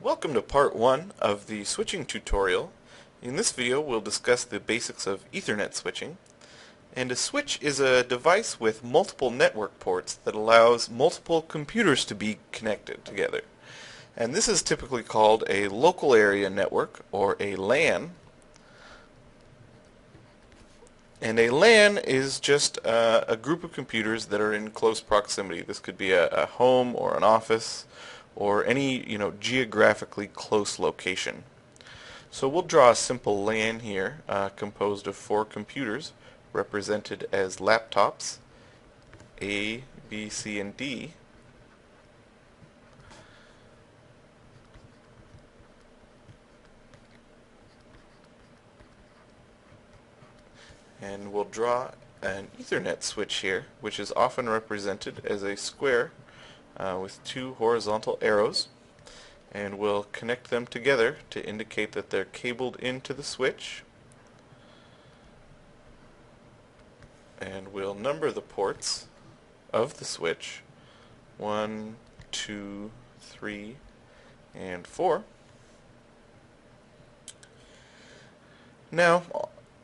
Welcome to part 1 of the switching tutorial. In this video we'll discuss the basics of Ethernet switching. And a switch is a device with multiple network ports that allows multiple computers to be connected together. And this is typically called a local area network, or a LAN. And a LAN is just a group of computers that are in close proximity. This could be a home or an office or any geographically close location. So we'll draw a simple LAN here composed of 4 computers represented as laptops A, B, C, and D. And we'll draw an Ethernet switch here, which is often represented as a square with 2 horizontal arrows, and we'll connect them together to indicate that they're cabled into the switch. And we'll number the ports of the switch 1, 2, 3, and 4. Now,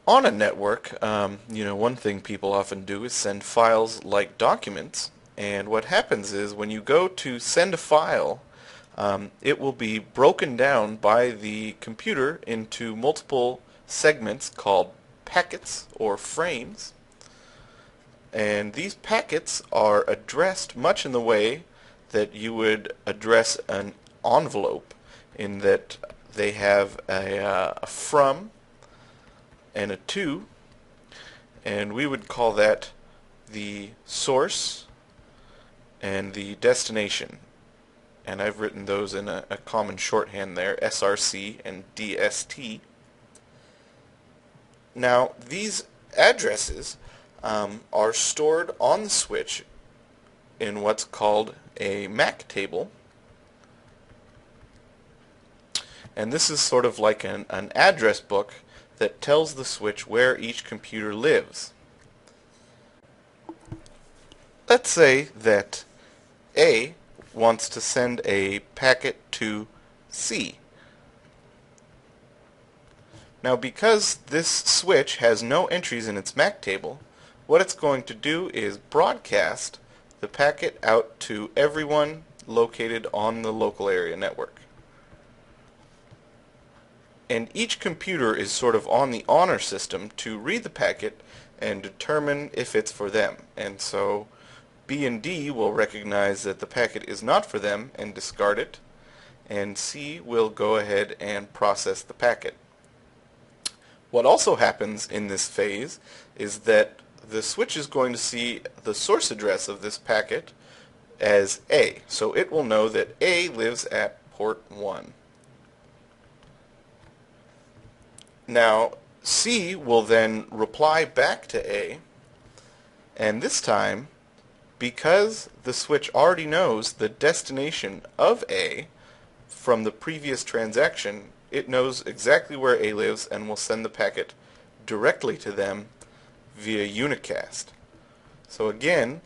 on a network, one thing people often do is send files like documents. And what happens is when you go to send a file, it will be broken down by the computer into multiple segments called packets or frames. And these packets are addressed much in the way that you would address an envelope, in that they have a from and a to, and we would call that the source and the destination. And I've written those in a common shorthand there, SRC and DST. Now, these addresses are stored on the switch in what's called a MAC table. And this is sort of like an address book that tells the switch where each computer lives. Let's say that A wants to send a packet to C. Now, because this switch has no entries in its MAC table, what it's going to do is broadcast the packet out to everyone located on the local area network. And each computer is sort of on the honor system to read the packet and determine if it's for them. And so B and D will recognize that the packet is not for them and discard it, and C will go ahead and process the packet. What also happens in this phase is that the switch is going to see the source address of this packet as A. So it will know that A lives at port 1. Now, C will then reply back to A, and this time, because the switch already knows the destination of A from the previous transaction, it knows exactly where A lives and will send the packet directly to them via unicast. So again,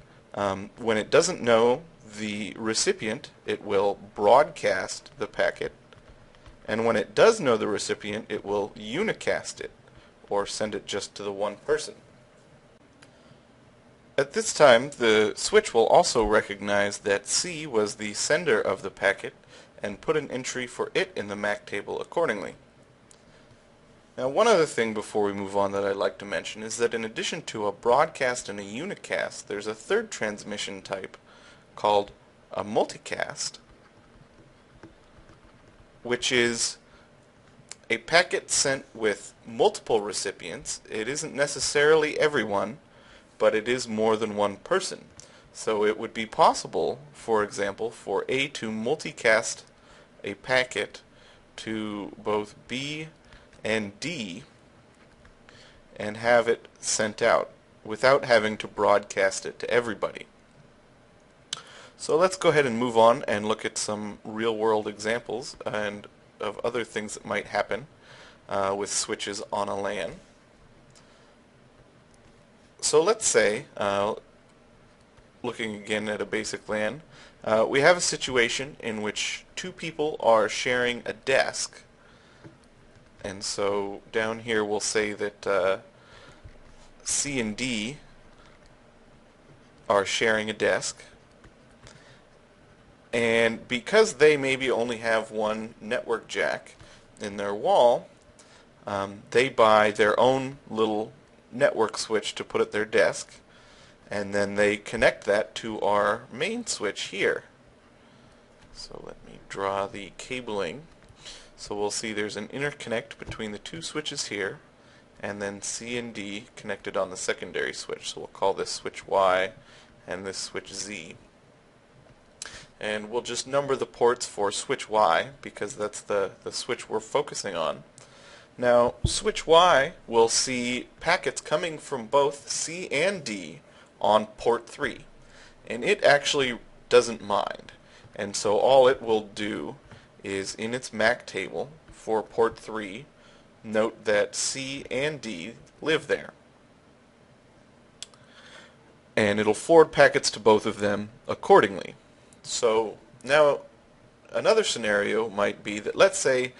when it doesn't know the recipient, it will broadcast the packet, and when it does know the recipient, it will unicast it, or send it just to the one person. At this time, the switch will also recognize that C was the sender of the packet and put an entry for it in the MAC table accordingly. Now, one other thing before we move on that I'd like to mention is that in addition to a broadcast and a unicast, there's a third transmission type called a multicast, which is a packet sent with multiple recipients. It isn't necessarily everyone, but it is more than one person. So it would be possible, for example, for A to multicast a packet to both B and D and have it sent out without having to broadcast it to everybody. So let's go ahead and move on and look at some real-world examples and of other things that might happen with switches on a LAN. So let's say, looking again at a basic LAN, We have a situation in which two people are sharing a desk, and so down here we'll say that C and D are sharing a desk, and because they maybe only have one network jack in their wall, they buy their own little network switch to put at their desk, and then they connect that to our main switch here. So let me draw the cabling. So we'll see there's an interconnect between the two switches here, and then C and D connected on the secondary switch. So we'll call this switch Y and this switch Z. And we'll just number the ports for switch Y because that's the switch we're focusing on. Now, switch Y will see packets coming from both C and D on port 3, and it actually doesn't mind. And so all it will do is, in its MAC table for port 3, note that C and D live there. And it'll forward packets to both of them accordingly. So now another scenario might be that, let's say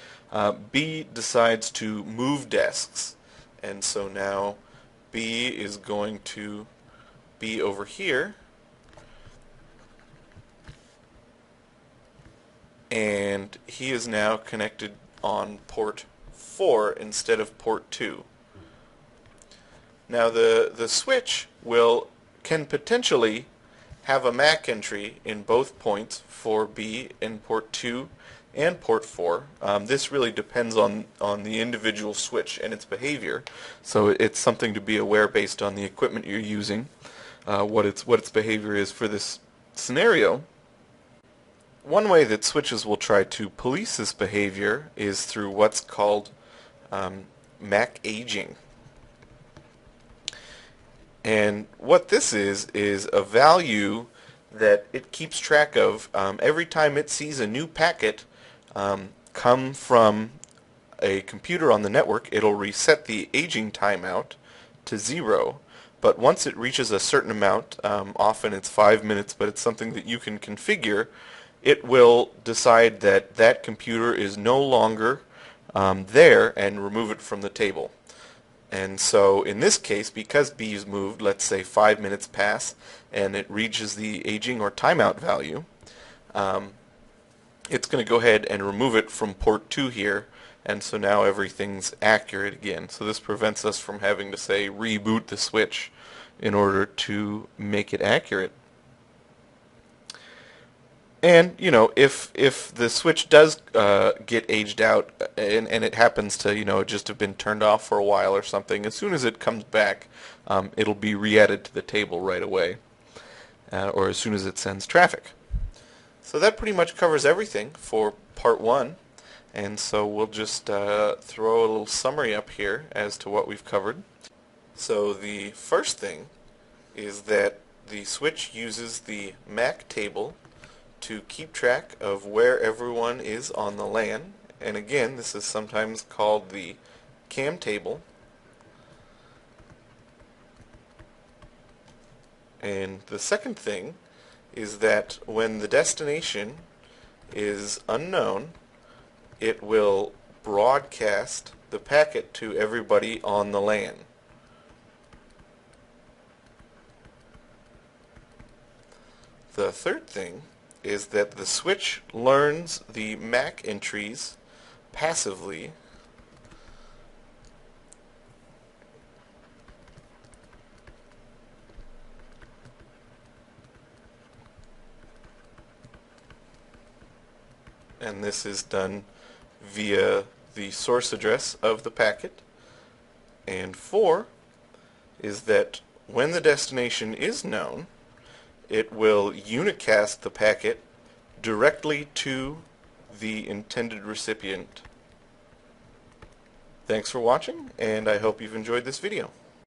B decides to move desks, and so now B is going to be over here, and he is now connected on port 4 instead of port 2. Now the switch can potentially have a MAC entry in both points for B in port 2 and port 4. This really depends on the individual switch and its behavior, so it's something to be aware based on the equipment you're using, what its behavior is for this scenario. One way that switches will try to police this behavior is through what's called MAC aging. And what this is a value that it keeps track of every time it sees a new packet come from a computer on the network. It'll reset the aging timeout to 0, but once it reaches a certain amount, often it's 5 minutes, but it's something that you can configure, it will decide that that computer is no longer there and remove it from the table. And so in this case, because B is moved, let's say 5 minutes pass and it reaches the aging or timeout value, it's going to go ahead and remove it from port 2 here, and so now everything's accurate again. So this prevents us from having to, say, reboot the switch in order to make it accurate. And, you know, if the switch does get aged out and it happens to, just have been turned off for a while or something, as soon as it comes back, it'll be re-added to the table right away, or as soon as it sends traffic. So that pretty much covers everything for part 1. And so we'll just throw a little summary up here as to what we've covered. So the first thing is that the switch uses the MAC table to keep track of where everyone is on the LAN, and again, this is sometimes called the CAM table. And the second thing is that when the destination is unknown, it will broadcast the packet to everybody on the LAN. The third thing is that the switch learns the MAC entries passively, and this is done via the source address of the packet. And 4 is that when the destination is known, it will unicast the packet directly to the intended recipient. Thanks for watching, and I hope you've enjoyed this video.